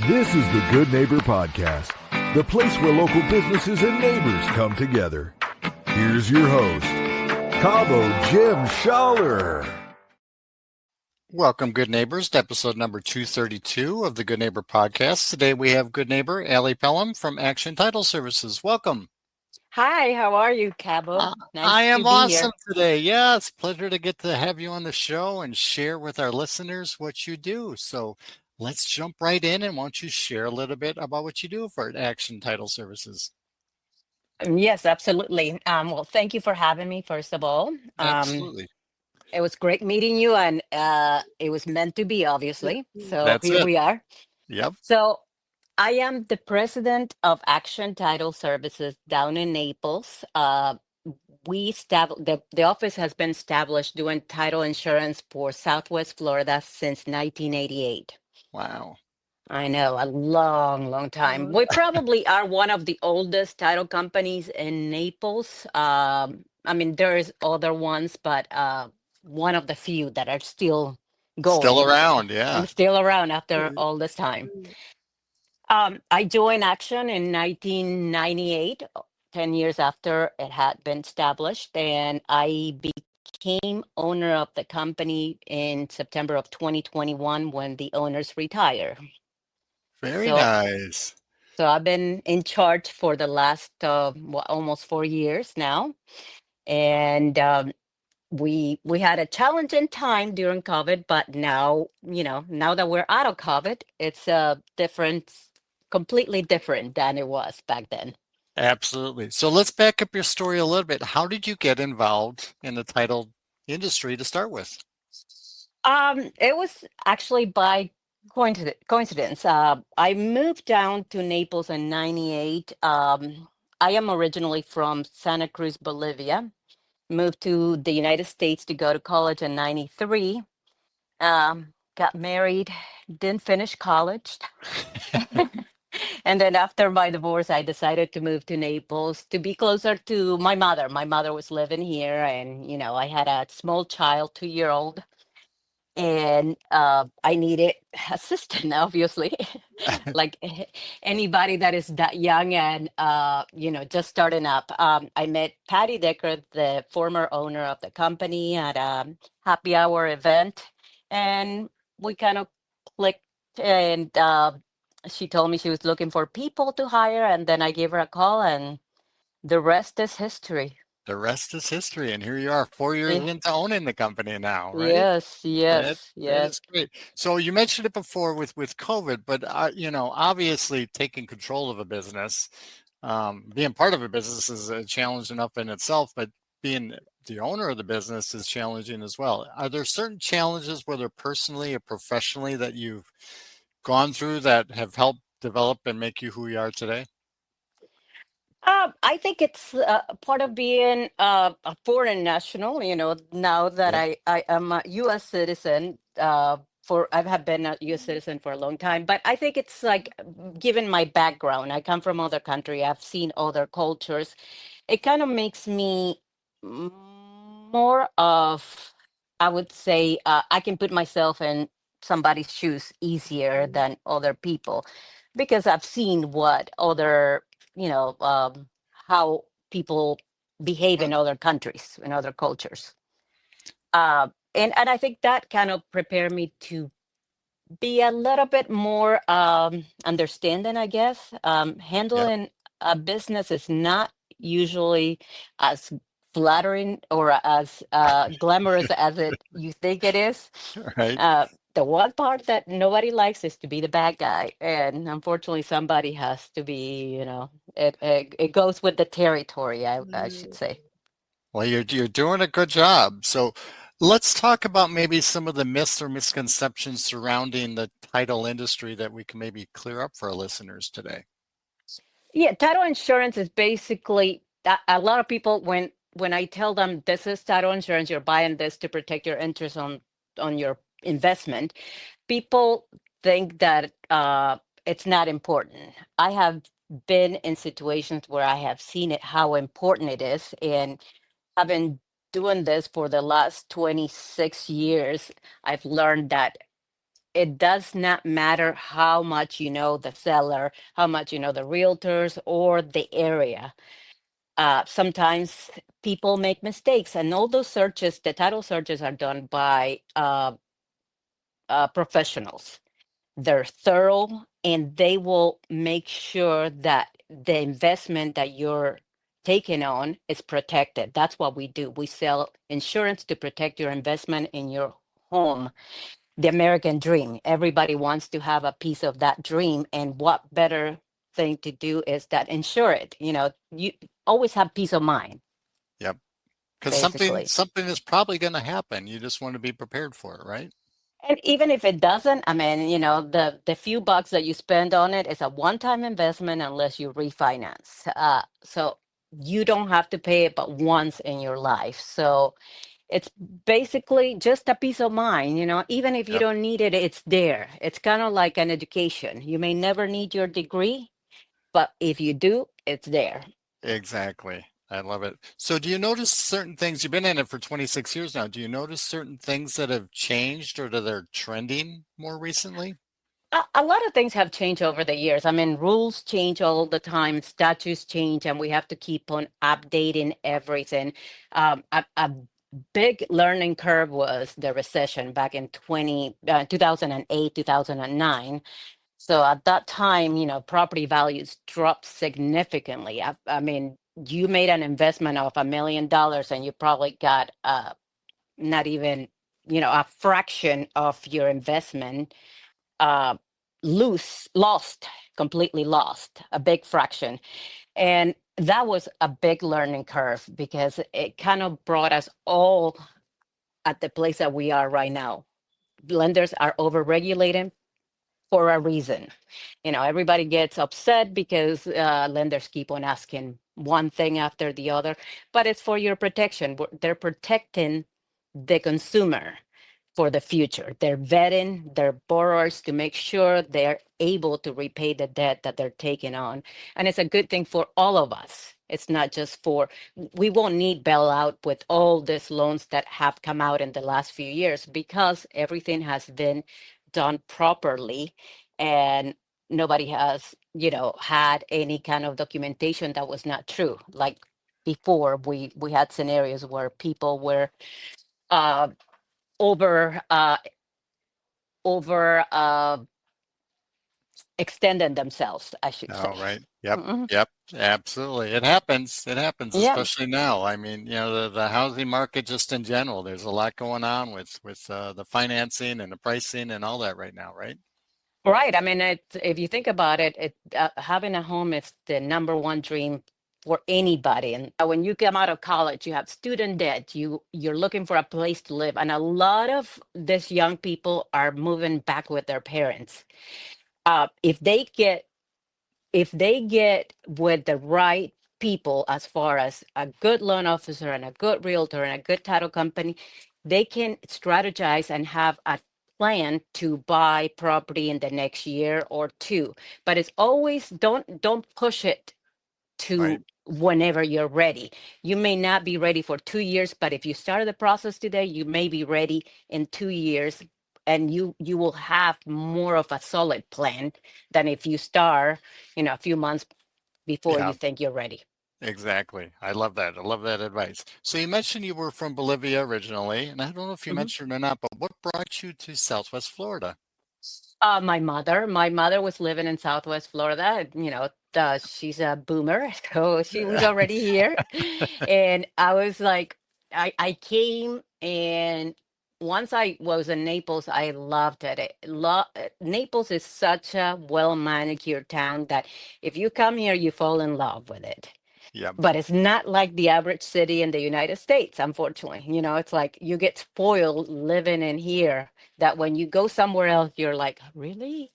This is the Good Neighbor Podcast, the place where local businesses and neighbors come together. Here's your host, Cabo Jim Schaller. Welcome, good neighbors, to episode number 232 of the Good Neighbor Podcast. Today we have good neighbor Allie Pelham from Action Title Services. Welcome. Hi, how are you, Cabo? I Nice am to be here. awesome today. Yeah, it's a pleasure to get to have you on the show and share with our listeners what you do. So let's jump right in, and why don't you share a little bit about what you do for Action Title Services? Yes, absolutely. Well, thank you for having me, first of all. Absolutely. It was great meeting you, and it was meant to be, obviously. So That's here it. we are. Yep. So I am the president of Action Title Services down in Naples. The office has been established doing title insurance for Southwest Florida since 1988. Wow. I know, a long, long time. We probably are one of the oldest title companies in Naples. I mean, there's other ones, but one of the few that are still Still going around, yeah. and still around after all this time. I joined Action in 1998, 10 years after it had been established, and I became owner of the company in September of 2021 when the owners retire. Very So nice. So I've been in charge for the last almost 4 years now, and we had a challenging time during COVID, but now now that we're out of COVID, it's completely different than it was back then. Absolutely. So let's back up your story a little bit. How did you get involved in the title industry to start with? It was actually by coincidence. I moved down to Naples in '98. I am originally from Santa Cruz, Bolivia. Moved to the United States to go to college in '93. Got married, didn't finish college. And then after my divorce, I decided to move to Naples to be closer to my mother. My mother was living here, and I had a small child, 2-year old, and I needed assistant, obviously, like anybody that is that young and just starting up. I met Patty Decker, the former owner of the company, at a happy hour event, and we kind of clicked. And she told me she was looking for people to hire, and then I gave her a call, and the rest is history. The rest is history, and here you are 4 years Yeah. into owning the company now, right? Yes, That yes, that yes. is great. So you mentioned it before with COVID, but obviously taking control of a business, being part of a business is a challenge enough in itself, but being the owner of the business is challenging as well. Are there certain challenges, whether personally or professionally, that you've gone through that have helped develop and make you who you are today? I think it's part of being a foreign national. Now that Yep. I am a U.S. citizen, I have been a U.S. citizen for a long time, but I think it's like, given my background, I come from other country, I've seen other cultures. It kind of makes me more of, I would say, I can put myself in somebody's shoes easier than other people, because I've seen what other, how people behave in other countries, in other cultures. And I think that kind of prepared me to be a little bit more understanding, I guess. Yep. Handling a business is not usually as flattering or as glamorous as you think it is. Right. Uh, the one part that nobody likes is to be the bad guy, and unfortunately, somebody has to be. It goes with the territory, I should say. Well, you're doing a good job. So let's talk about maybe some of the myths or misconceptions surrounding the title industry that we can maybe clear up for our listeners today. Yeah, title insurance is basically that. A lot of people, when I tell them this is title insurance, you're buying this to protect your interest on your investment, people think that it's not important. I have been in situations where I have seen it, how important it is, and I've been doing this for the last 26 years. I've learned that it does not matter how much you know the seller, how much you know the realtors or the area. Sometimes people make mistakes, and all those searches, the title searches, are done by professionals. They're thorough, and they will make sure that the investment that you're taking on is protected. That's what we do. We sell insurance to protect your investment in your home, the American dream. Everybody wants to have a piece of that dream. And what better thing to do is that insure it. You always have peace of mind, Yep. Because something basically. something is probably going to happen. You just want to be prepared for it, right? And even if it doesn't, I mean, the few bucks that you spend on it is a one-time investment unless you refinance. So you don't have to pay it but once in your life. So it's basically just a peace of mind. Even if you Yep. don't need it, it's there. It's kind of like an education. You may never need your degree, but if you do, it's there. Exactly. I love it. So do you notice certain things? You've been in it for 26 years now. Do you notice certain things that have changed or that are trending more recently? A lot of things have changed over the years. I mean, rules change all the time, statutes change, and we have to keep on updating everything. A big learning curve was the recession back in 2008, 2009. So at that time, property values dropped significantly. I mean, you made an investment of $1 million and you probably got not even, a fraction of your investment uh, lost, completely lost, a big fraction. And that was a big learning curve because it kind of brought us all at the place that we are right now. Lenders are overregulated for a reason. Everybody gets upset because lenders keep on asking one thing after the other, but it's for your protection. They're protecting the consumer for the future. They're vetting their borrowers to make sure they're able to repay the debt that they're taking on. And it's a good thing for all of us. It's not just we won't need bailout with all these loans that have come out in the last few years because everything has been done properly, and nobody has, had any kind of documentation that was not true. Like before, we had scenarios where people were uh, over over extended themselves, I should Oh, say. right. Yep. Mhm. Yep. Absolutely. It happens. It happens, Yeah, especially now. I mean, the housing market just in general, there's a lot going on with the financing and the pricing and all that right now, right? right. I mean, if you think about it, having a home is the number one dream for anybody. And when you come out of college, you have student debt. You're looking for a place to live, and a lot of these young people are moving back with their parents. If they get with the right people, as far as a good loan officer and a good realtor and a good title company, they can strategize and have a plan to buy property in the next year or two. But it's always, don't push it Right. to whenever you're ready. You may not be ready for 2 years, but if you started the process today, you may be ready in 2 years, and you will have more of a solid plan than if you start, a few months before you Yeah, think you're ready. exactly. I love that. I love that advice. So you mentioned you were from Bolivia originally, and I don't know if you Mhm. mentioned or not, but what brought you to Southwest Florida? My mother was living in Southwest Florida. She's a boomer, so she was already here. And I was like, I came, and once I was in Naples, I loved it. Naples is such a well manicured town that if you come here, you fall in love with it. Yep. But it's not like the average city in the United States, unfortunately. It's like you get spoiled living in here, that when you go somewhere else, you're like, really?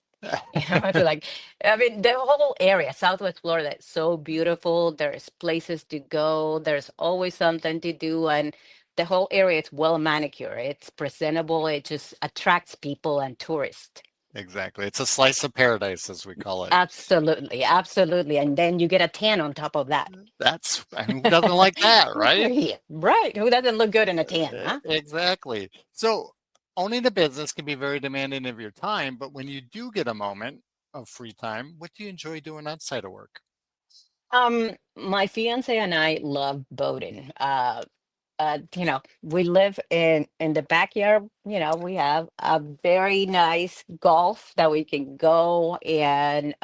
I feel like, I mean, the whole area, Southwest Florida, is so beautiful. There's places to go. There's always something to do. And the whole area is well manicured. It's presentable. It just attracts people and tourists. Exactly. It's a slice of paradise, as we call it. Absolutely. Absolutely. And then you get a tan on top of that. Who doesn't like that, right? Yeah, right. Who doesn't look good in a tan, huh? Exactly. So owning a business can be very demanding of your time, but when you do get a moment of free time, what do you enjoy doing outside of work? My fiance and I love boating. We live in the backyard. We have a very nice golf that we can go and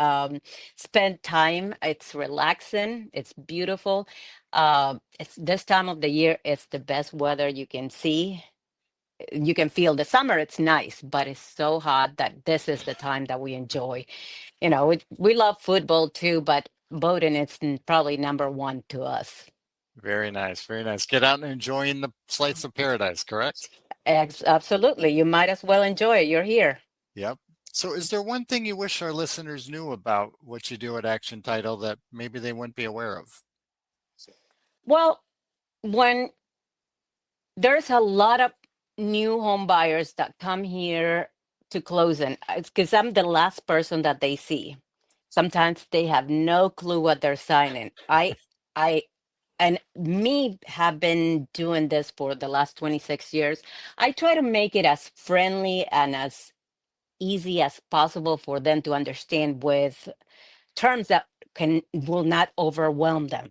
spend time. It's relaxing. It's beautiful. It's this time of the year. It's the best weather you can see. You can feel the summer. It's nice, but it's so hot that this is the time that we enjoy. We love football too, but boating is probably number one to us. Very nice. Very nice. Get out and enjoying the sights of paradise, correct? Absolutely. You might as well enjoy it. You're here. Yep. So is there one thing you wish our listeners knew about what you do at Action Title that maybe they wouldn't be aware of? Well, when there's a lot of new home buyers that come here to closing, it's because I'm the last person that they see. Sometimes they have no clue what they're signing. I and me have been doing this for the last 26 years. I try to make it as friendly and as easy as possible for them to understand with terms that will not overwhelm them.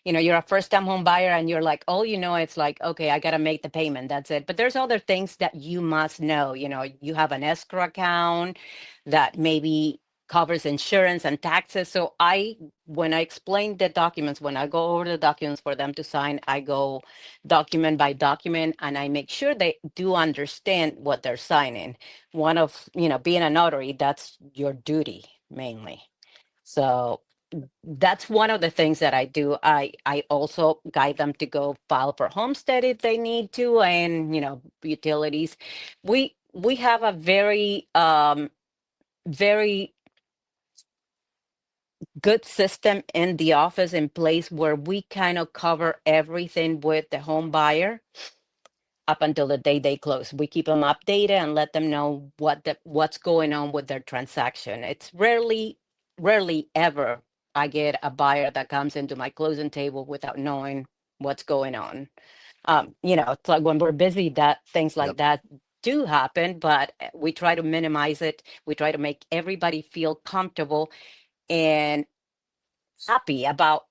You're a first time home buyer and you're like, oh, it's like, okay, I got to make the payment. That's it. But there's other things that you must know. You have an escrow account that maybe covers insurance and taxes. So when I explain the documents, when I go over the documents for them to sign, I go document by document and I make sure they do understand what they're signing. One of, being a notary, that's your duty mainly. So that's one of the things that I do. I also guide them to go file for homestead if they need to, and utilities. We have a very very good system in the office in place where we kind of cover everything with the home buyer up until the day they close. We keep them updated and let them know what's going on with their transaction. It's rarely ever I get a buyer that comes into my closing table without knowing what's going on. It's like when we're busy that things like Yep. that do happen, but we try to minimize it. We try to make everybody feel comfortable and happy about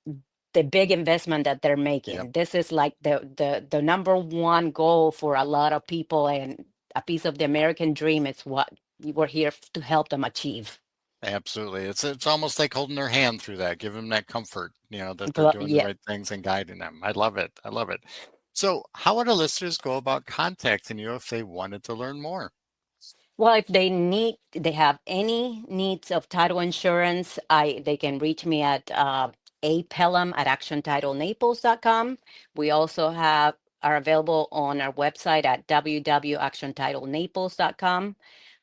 the big investment that they're making. Yep. This is like the number one goal for a lot of people, and a piece of the American dream. It's what we're here to help them achieve. Absolutely. It's almost like holding their hand through that, give them that comfort, that they're doing the Yeah. right things and guiding them. I love it. I love it. So how would our listeners go about contacting you if they wanted to learn more? Well, if they have any needs of title insurance, they can reach me at A Pelham at actiontitlenaples.com. We also are available on our website at www.actiontitlenaples.com.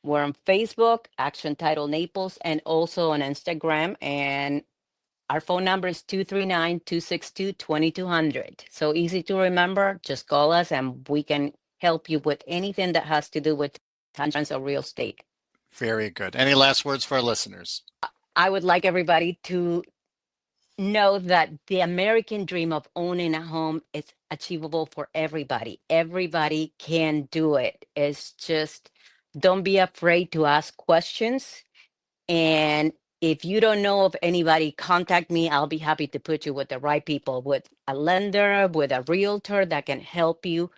We're on Facebook, Action Title Naples, and also on Instagram. And our phone number is 239-262-2200. So easy to remember. Just call us and we can help you with anything that has to do with insurance or real estate. Very good. Any last words for our listeners? I would like everybody to know that the American dream of owning a home is achievable for everybody. Everybody can do it. It's just, don't be afraid to ask questions. And if you don't know of anybody, contact me. I'll be happy to put you with the right people, with a lender, with a realtor that can help you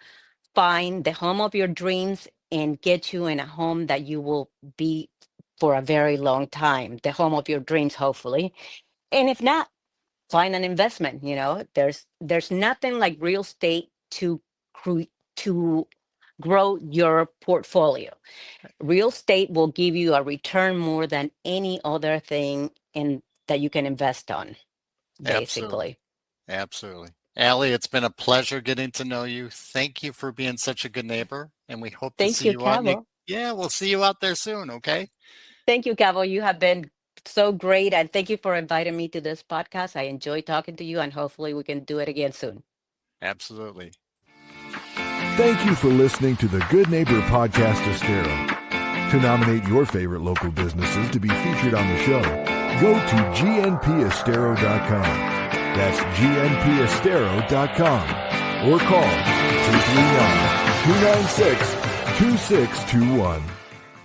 find the home of your dreams and get you in a home that you will be for a very long time, the home of your dreams, hopefully. And if not, find an investment. There's nothing like real estate to grow your portfolio. Real estate will give you a return more than any other thing that you can invest on, basically. Absolutely. Allie, it's been a pleasure getting to know you. Thank you for being such a good neighbor, and we hope to Thank see you, you out. Cabo. Yeah, we'll see you out there soon, okay? Thank you, Cabo. You have been so great, and thank you for inviting me to this podcast. I enjoy talking to you, and hopefully we can do it again soon. Absolutely. Thank you for listening to the Good Neighbor Podcast Estero. To nominate your favorite local businesses to be featured on the show, go to gnpestero.com. That's gnpestero.com. Or call 2621.